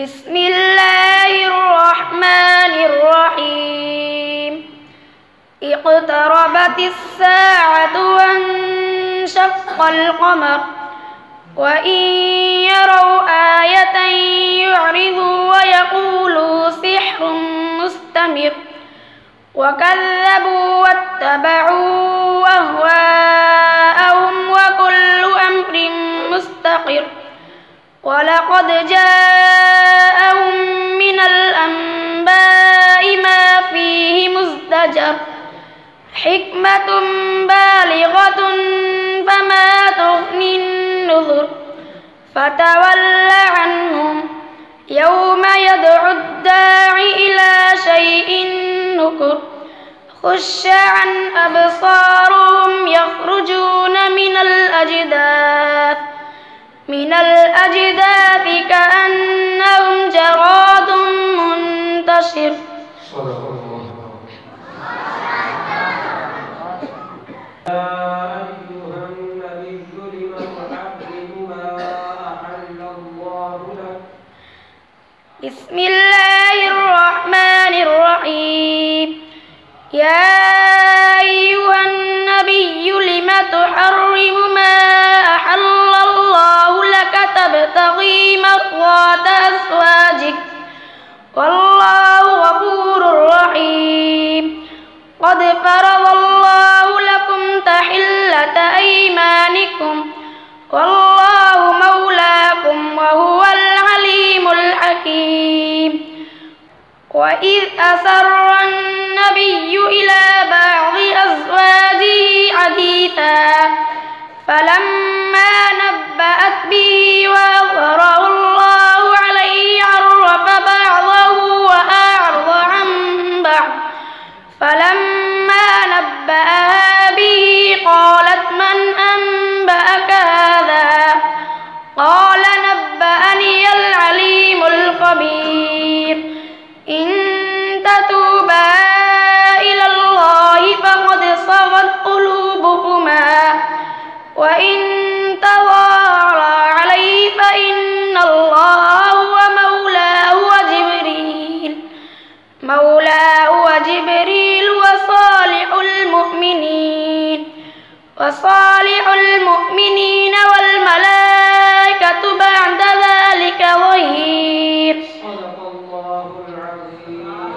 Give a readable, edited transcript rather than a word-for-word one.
بسم الله الرحمن الرحيم اقتربت الساعة وانشق القمر وإن يروا آية يعرضوا ويقولوا سحر مستمر وكذبوا واتبعوا أهواءهم وكل أمر مستقر ولقد جاءهم من الأنباء ما فيه مزدجر حكمة بالغة فما تغني النذر فتول عنهم يوم يدعو الداعي إلى شيء نكر خش عن أبصارهم يخرجون من الأجداث كأنهم جراد منتشر. بسم الله الرحمن الرحيم يا أيها النبي لم تحرم ما أحل الله لك تبتغي مرضات أزواجك والله غفور رحيم قد فرض الله لكم تحلة أيمانكم والله مولاكم وهو العليم الحكيم وإذ أسر النبي إلى بعض أزواجه حديثا فلما نبأت به وأظهره الله عليه عرف بعضه وأعرض عن بعض فلما نبأها به قالت من أنبأك هذا قال نبأني العليم الخبير إن تتوبا إلى الله فقد صغت قلوبكما وإن تظاهرا عليه فإن الله هو مولاه وجبريل وصالح المؤمنين والملائكة بعد ذلك ظهير. صدق الله العظيم.